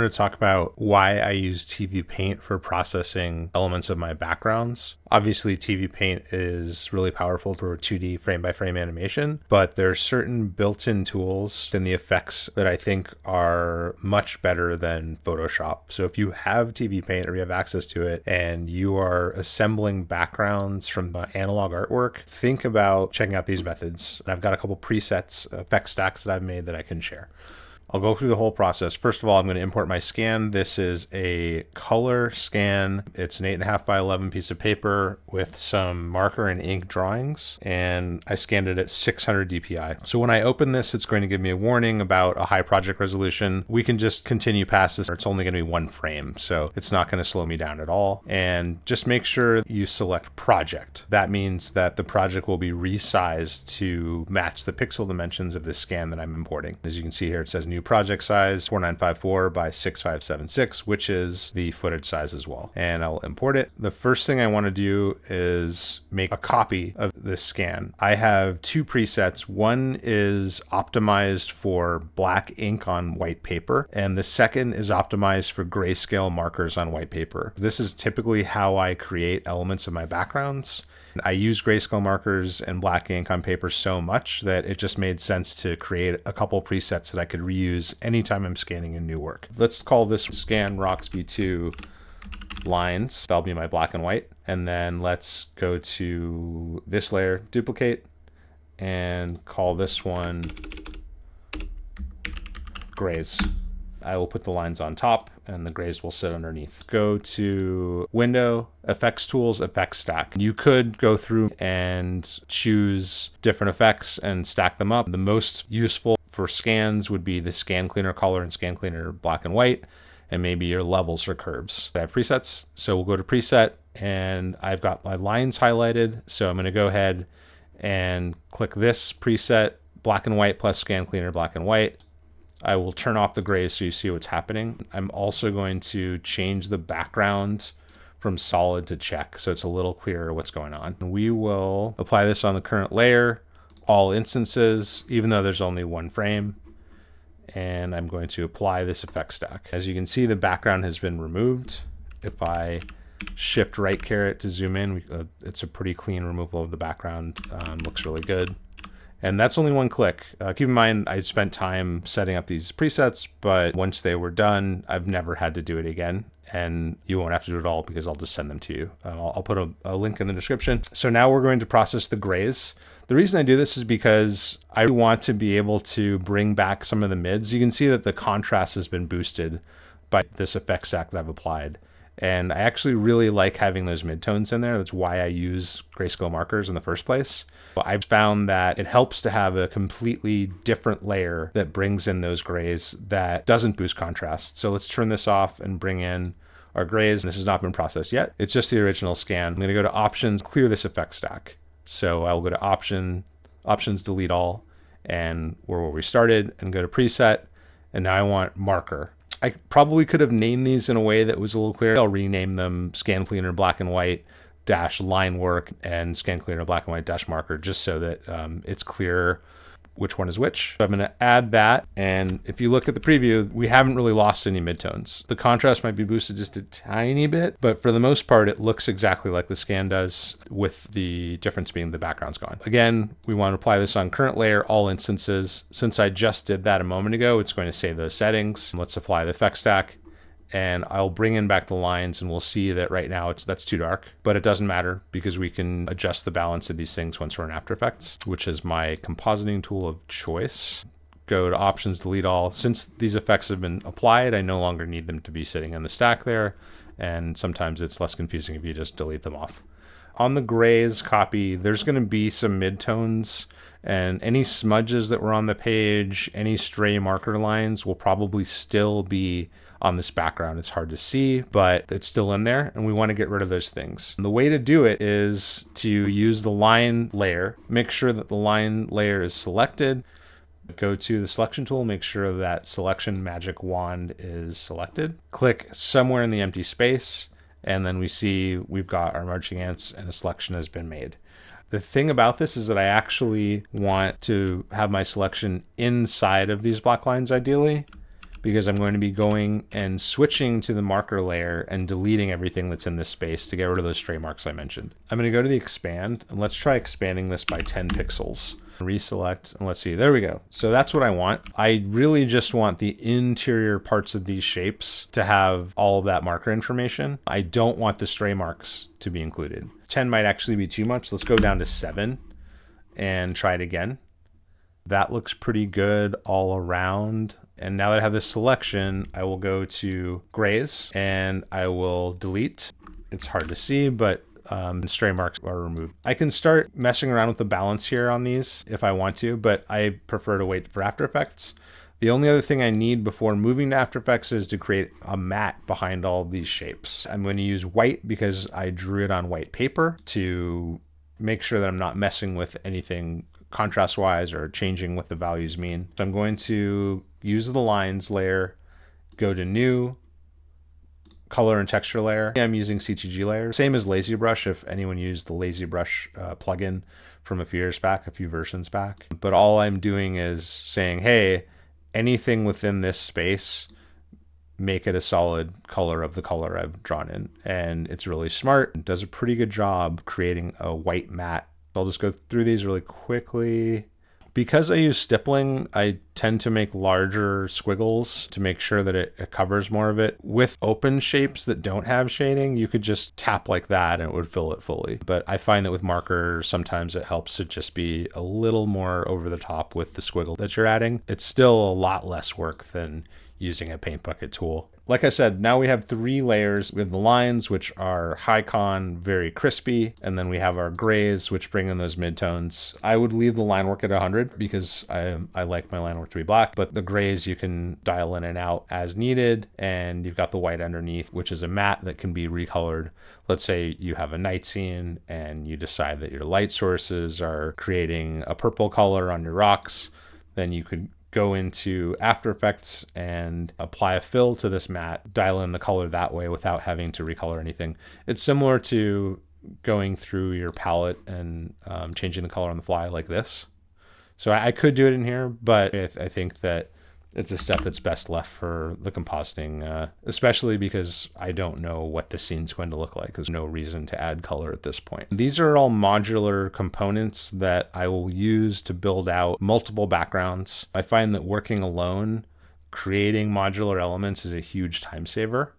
wanted to talk about why I use TV Paint for processing elements of my backgrounds. Obviously, TV Paint is really powerful for 2D frame-by-frame animation, but there are certain built-in tools in the effects that I think are much better than Photoshop. So if you have TV Paint or you have access to it and you are assembling backgrounds from analog artwork, think about checking out these methods. And I've got a couple presets, effect stacks that I've made that I can share. I'll go through the whole process. First of all, I'm going to import my scan. This is a color scan. It's an 8.5 by 11 piece of paper with some marker and ink drawings, and I scanned it at 600 DPI. So when I open this, it's going to give me a warning about a high project resolution. We can just continue past this. It's only going to be one frame, so it's not going to slow me down at all. And just make sure you select project. That means that the project will be resized to match the pixel dimensions of this scan that I'm importing. As you can see here, it says new project size 4954 by 6576, which is the footage size as well. And I'll import it. The first thing I want to do is make a copy of this scan. I have two presets. One is optimized for black ink on white paper, and the second is optimized for grayscale markers on white paper. This is typically how I create elements of my backgrounds. I use grayscale markers and black ink on paper so much that it just made sense to create a couple presets that I could reuse anytime I'm scanning in new work. Let's call this scan Roxby2 lines. That'll be my black and white. And then let's go to this layer, duplicate, and call this one grays. I will put the lines on top and the grays will sit underneath. Go to Window, Effects Tools, Effects Stack. You could go through and choose different effects and stack them up. The most useful for scans would be the Scan Cleaner Color and Scan Cleaner Black and White, and maybe your levels or curves. I have presets, so we'll go to Preset, and I've got my lines highlighted. So I'm going to go ahead and click this preset, Black and White plus Scan Cleaner Black and White. I will turn off the grays so you see what's happening. I'm also going to change the background from solid to check so it's a little clearer what's going on. We will apply this on the current layer, all instances, even though there's only one frame. And I'm going to apply this effect stack. As you can see, the background has been removed. If I shift right caret to zoom in, it's a pretty clean removal of the background. Looks really good. And that's only one click. Keep in mind, I spent time setting up these presets, but once they were done, I've never had to do it again. And you won't have to do it all because I'll just send them to you. I'll put a link in the description. So now we're going to process the grays. The reason I do this is because I want to be able to bring back some of the mids. You can see that the contrast has been boosted by this effect stack that I've applied. And I actually really like having those midtones in there. That's why I use grayscale markers in the first place. I've found that it helps to have a completely different layer that brings in those grays that doesn't boost contrast. So let's turn this off and bring in our grays. This has not been processed yet. It's just the original scan. I'm going to go to Options, clear this effect stack. So I'll go to Options, delete all, and we're where we started, and go to Preset. And now I want marker. I probably could have named these in a way that was a little clearer. I'll rename them Scan Cleaner Black and White dash line work and Scan Cleaner Black and White dash marker, just so that it's clear which one is which. So I'm going to add that. And if you look at the preview, we haven't really lost any midtones. The contrast might be boosted just a tiny bit, but for the most part, it looks exactly like the scan does, with the difference being the background's gone. Again, we want to apply this on current layer, all instances. Since I just did that a moment ago, it's going to save those settings. Let's apply the effect stack. And I'll bring in back the lines, and we'll see that right now that's too dark, but it doesn't matter because we can adjust the balance of these things once we're in After Effects, which is my compositing tool of choice. Go to Options, delete all. Since these effects have been applied, I no longer need them to be sitting in the stack there. And sometimes it's less confusing if you just delete them off. On the grays copy, there's going to be some midtones, and any smudges that were on the page, any stray marker lines will probably still be on this background. It's hard to see, but it's still in there, and we want to get rid of those things. And the way to do it is to use the line layer. Make sure that the line layer is selected. Go to the selection tool, make sure that selection magic wand is selected. Click somewhere in the empty space, and then we see we've got our marching ants and a selection has been made. The thing about this is that I actually want to have my selection inside of these black lines ideally, because I'm going to be going and switching to the marker layer and deleting everything that's in this space to get rid of those stray marks I mentioned. I'm going to go to the expand, and let's try expanding this by 10 pixels. Reselect, and let's see, there we go. So that's what I want. I really just want the interior parts of these shapes to have all of that marker information. I don't want the stray marks to be included. 10 might actually be too much. Let's go down to 7 and try it again. That looks pretty good all around. And now that I have this selection, I will go to grays and I will delete. It's hard to see, but stray marks are removed. I can start messing around with the balance here on these if I want to, but I prefer to wait for After Effects. The only other thing I need before moving to After Effects is to create a matte behind all of these shapes. I'm going to use white because I drew it on white paper to make sure that I'm not messing with anything contrast wise or changing what the values mean. So I'm going to use the lines layer, go to new, color and texture layer. I'm using CTG layer. Same as Lazy Brush if anyone used the Lazy Brush plugin from a few years back, a few versions back. But all I'm doing is saying, hey, anything within this space, make it a solid color of the color I've drawn in. And it's really smart. It does a pretty good job creating a white matte. I'll just go through these really quickly. Because I use stippling, I tend to make larger squiggles to make sure that it covers more of it. With open shapes that don't have shading, you could just tap like that and it would fill it fully. But I find that with marker, sometimes it helps to just be a little more over the top with the squiggle that you're adding. It's still a lot less work than using a paint bucket tool. Like I said, now we have 3 layers. We have the lines, which are high con, very crispy, and then we have our grays, which bring in those midtones. I would leave the line work at 100 because I like my line work to be black, but the grays you can dial in and out as needed, and you've got the white underneath, which is a matte that can be recolored. Let's say you have a night scene and you decide that your light sources are creating a purple color on your rocks, then you could go into After Effects and apply a fill to this matte, dial in the color that way without having to recolor anything. It's similar to going through your palette and changing the color on the fly like this. So I could do it in here, but I think that it's a step that's best left for the compositing, especially because I don't know what the scene's going to look like. There's no reason to add color at this point. These are all modular components that I will use to build out multiple backgrounds. I find that working alone, creating modular elements is a huge time saver.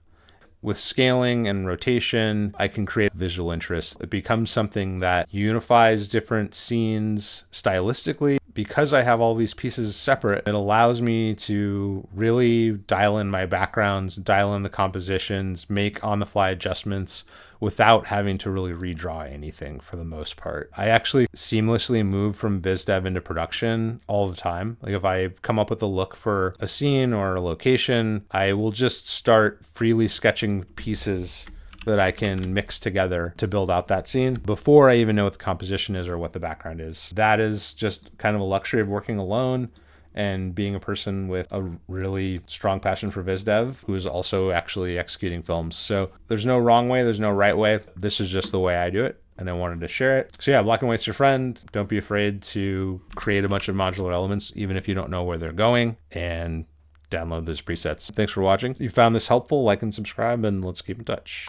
With scaling and rotation, I can create visual interest. It becomes something that unifies different scenes stylistically. Because I have all these pieces separate, it allows me to really dial in my backgrounds, dial in the compositions, make on-the-fly adjustments without having to really redraw anything for the most part. I actually seamlessly move from visdev into production all the time. Like if I've come up with a look for a scene or a location, I will just start freely sketching pieces that I can mix together to build out that scene before I even know what the composition is or what the background is. That is just kind of a luxury of working alone and being a person with a really strong passion for visdev who is also actually executing films. So there's no wrong way, there's no right way. This is just the way I do it, and I wanted to share it. So yeah, black and white's your friend. Don't be afraid to create a bunch of modular elements, even if you don't know where they're going, and download those presets. Thanks for watching. If you found this helpful, like and subscribe, and let's keep in touch.